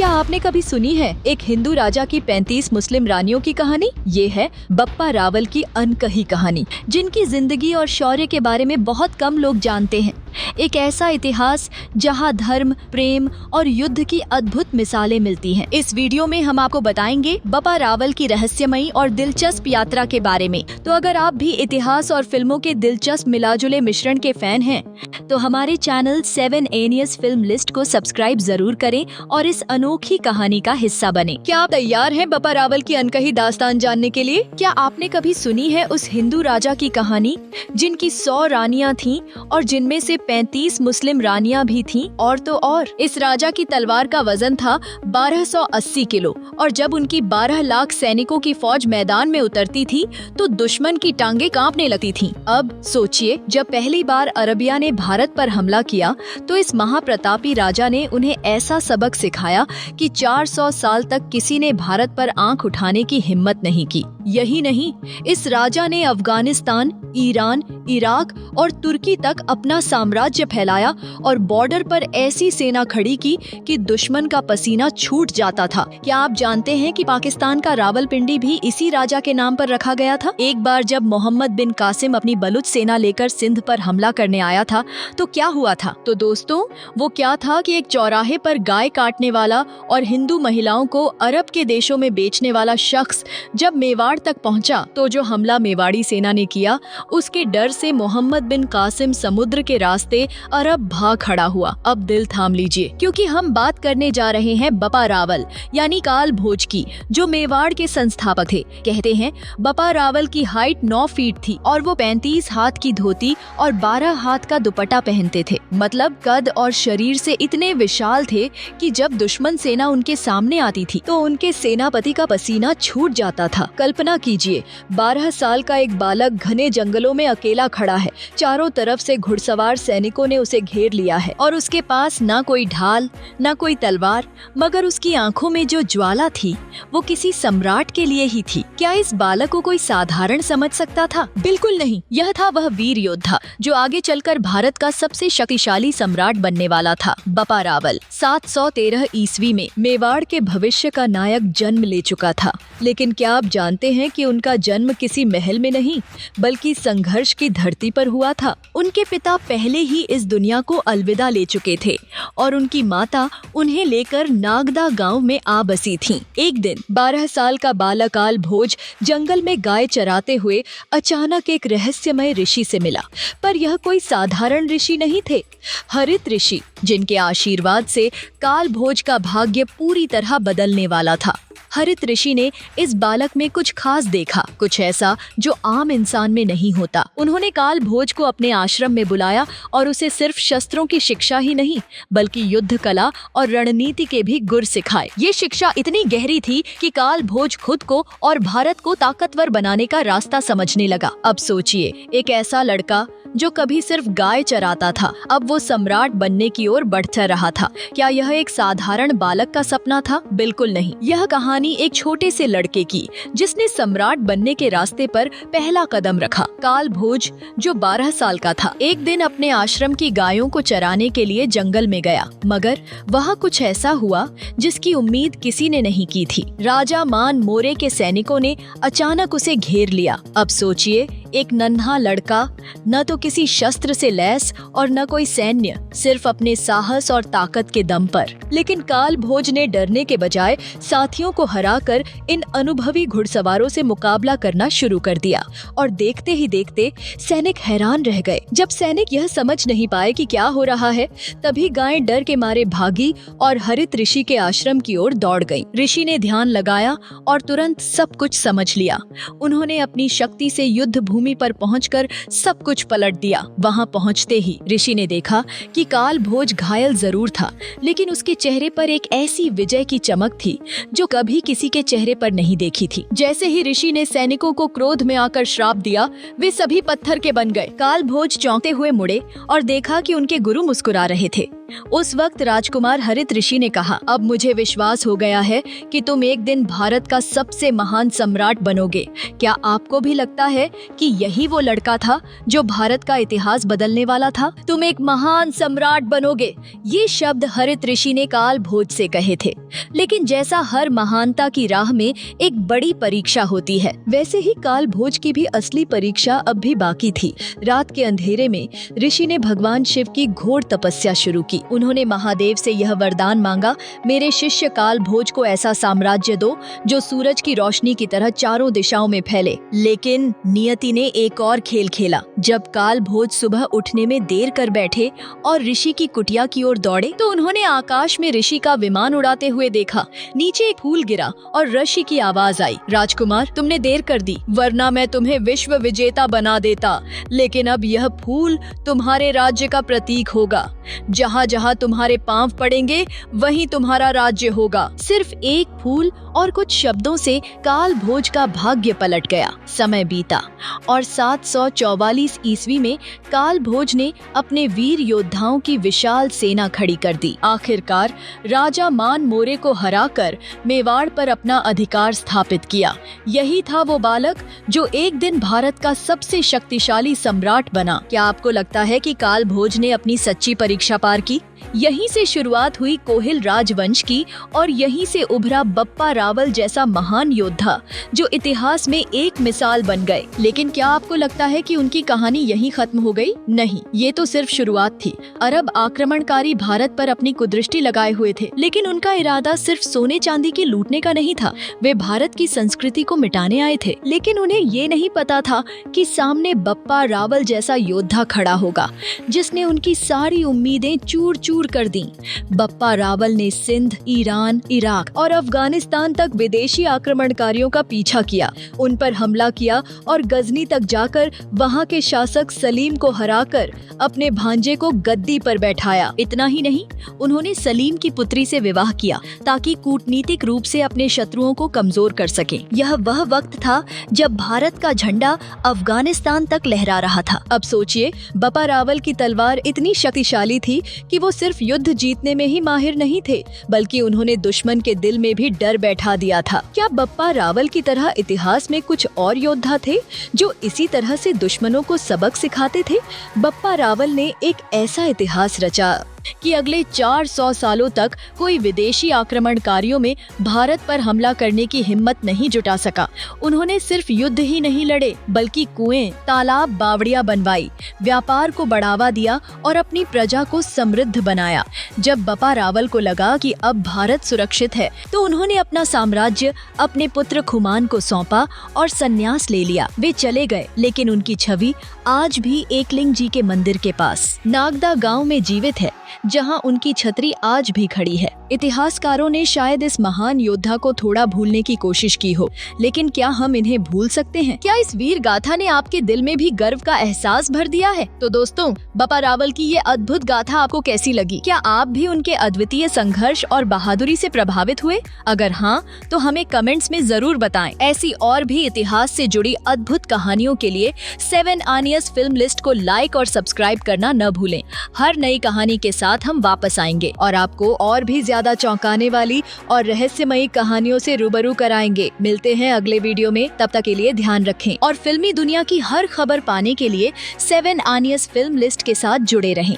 क्या आपने कभी सुनी है एक हिंदू राजा की 35 मुस्लिम रानियों की कहानी? ये है बप्पा रावल की अनकही कहानी, जिनकी जिंदगी और शौर्य के बारे में बहुत कम लोग जानते हैं। एक ऐसा इतिहास जहां धर्म, प्रेम और युद्ध की अद्भुत मिसालें मिलती हैं। इस वीडियो में हम आपको बताएंगे बप्पा रावल की रहस्यमयी और दिलचस्प यात्रा के बारे में। तो अगर आप भी इतिहास और फिल्मों के दिलचस्प मिलाजुले मिश्रण के फैन हैं, तो हमारे चैनल 7 एनियस फिल्म लिस्ट को सब्सक्राइब जरूर करें और इस अनोखी कहानी का हिस्सा बने। क्या आप तैयार हैं बप्पा रावल की अनकही दास्तान जानने के लिए? क्या आपने कभी सुनी है उस हिंदू राजा की कहानी जिनकी 100 रानियां थीं और जिनमें से 35 मुस्लिम रानियां भी थीं? और तो और इस राजा की तलवार का वजन था 1280 किलो और जब उनकी 12 लाख सैनिकों की फौज मैदान में उतरती थी तो दुश्मन की टांगे कांपने लगती थीं। अब सोचिए, जब पहली बार अरबिया ने भारत पर हमला किया तो इस महाप्रतापी राजा ने उन्हें ऐसा सबक सिखाया कि 400 साल तक किसी ने भारत पर आंख उठाने की हिम्मत नहीं की। यही नहीं, इस राजा ने अफगानिस्तान, ईरान, इराक और तुर्की तक अपना साम्राज्य फैलाया और बॉर्डर पर ऐसी सेना खड़ी की कि दुश्मन का पसीना छूट जाता था। क्या आप जानते हैं कि पाकिस्तान का रावलपिंडी भी इसी राजा के नाम पर रखा गया था? एक बार जब मोहम्मद बिन कासिम अपनी बलूच सेना लेकर सिंध पर हमला करने आया था तो क्या हुआ था? तो दोस्तों, वो क्या था कि एक चौराहे पर गाय काटने वाला और हिंदू महिलाओं को अरब के देशों में बेचने वाला शख्स जब मेवाड़ तक पहुंचा तो जो हमला मेवाड़ी सेना ने किया, उसके डर से मोहम्मद बिन कासिम समुद्र के रास्ते अरब भाग खड़ा हुआ। अब दिल थाम लीजिए, क्योंकि हम बात करने जा रहे हैं बप्पा रावल यानी काल भोज की, जो मेवाड़ के संस्थापक थे। कहते हैं बप्पा रावल की हाइट 9 फीट थी और वो 35 हाथ की धोती और 12 हाथ का दुपट्टा पहनते थे। मतलब कद और शरीर से इतने विशाल थे कि जब दुश्मन सेना उनके सामने आती थी तो उनके सेनापति का पसीना छूट जाता था। कल्पना कीजिए, 12 साल का एक बालक घने जंगलों में अकेला खड़ा है, चारों तरफ से घुड़सवार सैनिकों ने उसे घेर लिया है और उसके पास ना कोई ढाल ना कोई तलवार, मगर उसकी आंखों में जो ज्वाला थी वो किसी सम्राट के लिए ही थी। क्या इस बालक को कोई साधारण समझ सकता था? बिल्कुल नहीं। यह था वह वीर योद्धा जो आगे चलकर भारत का सबसे शक्तिशाली सम्राट बनने वाला था। बप्पा रावल 713 ईस्वी में मेवाड़ के भविष्य का नायक जन्म ले चुका था। लेकिन क्या आप जानते हैं कि उनका जन्म किसी महल में नहीं बल्कि संघर्ष की धरती पर हुआ था। उनके पिता पहले ही इस दुनिया को अलविदा ले चुके थे और उनकी माता उन्हें लेकर नागदा गांव में आ बसी थीं। एक दिन 12 साल का बालक काल भोज जंगल में गाय चराते हुए अचानक एक रहस्यमय ऋषि से मिला। पर यह कोई साधारण ऋषि नहीं थे, हरित ऋषि, जिनके आशीर्वाद से काल भोज का भाग्य पूरी तरह बदलने वाला था। हरित ऋषि ने इस बालक में कुछ खास देखा, कुछ ऐसा जो आम इंसान में नहीं होता। उन्होंने काल भोज को अपने आश्रम में बुलाया और उसे सिर्फ शस्त्रों की शिक्षा ही नहीं बल्कि युद्ध कला और रणनीति के भी गुर सिखाए। ये शिक्षा इतनी गहरी थी कि काल भोज खुद को और भारत को ताकतवर बनाने का रास्ता समझने लगा। अब सोचिए, एक ऐसा लड़का जो कभी सिर्फ गाय चराता था, अब वो सम्राट बनने की ओर बढ़ता रहा था। क्या यह एक साधारण बालक का सपना था? बिल्कुल नहीं। यह कहानी एक छोटे से लड़के की जिसने सम्राट बनने के रास्ते पर पहला कदम रखा। काल भोज जो 12 साल का था, एक दिन अपने आश्रम की गायों को चराने के लिए जंगल में गया, मगर वहाँ कुछ ऐसा हुआ जिसकी उम्मीद किसी ने नहीं की थी। राजा मान मोरे के सैनिकों ने अचानक उसे घेर लिया। अब सोचिए, एक नन्हा लड़का, न तो किसी शस्त्र से लैस और न कोई सैन्य, सिर्फ अपने साहस और ताकत के दम पर। लेकिन काल भोज ने डरने के बजाय साथियों को हराकर इन अनुभवी घुड़सवारों से मुकाबला करना शुरू कर दिया और देखते ही देखते सैनिक हैरान रह गए। जब सैनिक यह समझ नहीं पाए कि क्या हो रहा है, तभी गायें डर के मारे भागी और हरित ऋषि के आश्रम की ओर दौड़ गईं। ऋषि ने ध्यान लगाया और तुरंत सब कुछ समझ लिया। उन्होंने अपनी शक्ति से युद्ध भूमि पर पहुंचकर सब कुछ पलट दिया। वहां पहुंचते ही ऋषि ने देखा कि काल भोज घायल जरूर था, लेकिन उसके चेहरे पर एक ऐसी विजय की चमक थी जो कभी किसी के चेहरे पर नहीं देखी थी। जैसे ही ऋषि ने सैनिकों को क्रोध में आकर श्राप दिया, वे सभी पत्थर के बन गए। काल भोज चौंकते हुए मुड़े और देखा कि उनके गुरु मुस्कुरा रहे थे। उस वक्त राजकुमार हरित ऋषि ने कहा, अब मुझे विश्वास हो गया है कि तुम एक दिन भारत का सबसे महान सम्राट बनोगे। क्या आपको भी लगता है कि यही वो लड़का था जो भारत का इतिहास बदलने वाला था? तुम एक महान सम्राट बनोगे, ये शब्द हरित ऋषि ने काल भोज से कहे थे। लेकिन जैसा हर महानता की राह में एक बड़ी परीक्षा होती है, वैसे ही काल भोज की भी असली परीक्षा अब भी बाकी थी। रात के अंधेरे में ऋषि ने भगवान शिव की घोर तपस्या शुरू की। उन्होंने महादेव से यह वरदान मांगा, मेरे शिष्य काल भोज को ऐसा साम्राज्य दो जो सूरज की रोशनी की तरह चारों दिशाओं में फैले। लेकिन नियति ने एक और खेल खेला। जब काल भोज सुबह उठने में देर कर बैठे और ऋषि की कुटिया की ओर दौड़े तो उन्होंने आकाश में ऋषि का विमान उड़ाते हुए देखा। नीचे एक फूल गिरा और ऋषि की आवाज आई, राजकुमार तुमने देर कर दी, वरना मैं तुम्हें विश्व विजेता बना देता। लेकिन अब यह फूल तुम्हारे राज्य का प्रतीक होगा। जहाँ जहाँ तुम्हारे पांव पड़ेंगे वहीं तुम्हारा राज्य होगा। सिर्फ एक फूल और कुछ शब्दों से काल भोज का भाग्य पलट गया। समय बीता और 744 ईस्वी में काल भोज ने अपने वीर योद्धाओं की विशाल सेना खड़ी कर दी। आखिरकार राजा मान मोरे को हराकर मेवाड़ पर अपना अधिकार स्थापित किया। यही था वो बालक जो एक दिन भारत का सबसे शक्तिशाली सम्राट बना। क्या आपको लगता है कि काल भोज ने अपनी सच्ची परीक्षा पार की? यहीं से शुरुआत हुई कोहिल राजवंश की और यहीं से उभरा बप्पा रावल जैसा महान योद्धा जो इतिहास में एक मिसाल बन गए। लेकिन क्या आपको लगता है कि उनकी कहानी यहीं खत्म हो गई? नहीं, ये तो सिर्फ शुरुआत थी। अरब आक्रमणकारी भारत पर अपनी कुदृष्टि लगाए हुए थे, लेकिन उनका इरादा सिर्फ सोने चांदी की लूटने का नहीं था। वे भारत की संस्कृति को मिटाने आए थे। लेकिन उन्हें ये नहीं पता था कि सामने बप्पा रावल जैसा योद्धा खड़ा होगा जिसने उनकी सारी उम्मीदें चूर चूर कर दी। बप्पा रावल ने सिंध, ईरान, इराक और अफगानिस्तान तक विदेशी आक्रमणकारियों का पीछा किया, उन पर हमला किया और गजनी तक जाकर वहां के शासक सलीम को हराकर अपने भांजे को गद्दी पर बैठाया। इतना ही नहीं, उन्होंने सलीम की पुत्री से विवाह किया ताकि कूटनीतिक रूप से अपने शत्रुओं को कमजोर कर सके। यह वह वक्त था जब भारत का झंडा अफगानिस्तान तक लहरा रहा था। अब सोचिए, बप्पा रावल की तलवार इतनी शक्तिशाली थी कि वो सिर्फ युद्ध जीतने में ही माहिर नहीं थे, बल्कि उन्होंने दुश्मन के दिल में भी डर बैठा दिया था। क्या बप्पा रावल की तरह इतिहास में कुछ और योद्धा थे जो इसी तरह से दुश्मनों को सबक सिखाते थे? बप्पा रावल ने एक ऐसा इतिहास रचा कि अगले 400 सालों तक कोई विदेशी आक्रमणकारियों में भारत पर हमला करने की हिम्मत नहीं जुटा सका। उन्होंने सिर्फ युद्ध ही नहीं लड़े, बल्कि कुएं, तालाब, बावड़ियां बनवाई, व्यापार को बढ़ावा दिया और अपनी प्रजा को समृद्ध बनाया। जब बप्पा रावल को लगा कि अब भारत सुरक्षित है, तो उन्होंने अपना साम्राज्य अपने पुत्र खुमान को सौंपा और संन्यास ले लिया। वे चले गए, लेकिन उनकी छवि आज भी एकलिंग जी के मंदिर के पास नागदा गांव में जीवित है, जहां उनकी छतरी आज भी खड़ी है। इतिहासकारों ने शायद इस महान योद्धा को थोड़ा भूलने की कोशिश की हो, लेकिन क्या हम इन्हें भूल सकते हैं? क्या इस वीर गाथा ने आपके दिल में भी गर्व का एहसास भर दिया है? तो दोस्तों, बप्पा रावल की ये अद्भुत गाथा आपको कैसी लगी? क्या आप भी उनके अद्वितीय संघर्ष और बहादुरी से प्रभावित हुए? अगर हाँ, तो हमें कमेंट्स में जरूर बताएं। ऐसी और भी इतिहास से जुड़ी अद्भुत कहानियों के लिए 7 आनियस फिल्म लिस्ट को लाइक और सब्सक्राइब करना न भूलें। हर नई कहानी के साथ हम वापस आएंगे और आपको और भी ज्यादा चौंकाने वाली और रहस्यमयी कहानियों से रूबरू कराएंगे। मिलते हैं अगले वीडियो में, तब तक के लिए ध्यान रखें और फिल्मी दुनिया की हर खबर पाने के लिए 7 आनियस फिल्म लिस्ट के साथ जुड़े रहें।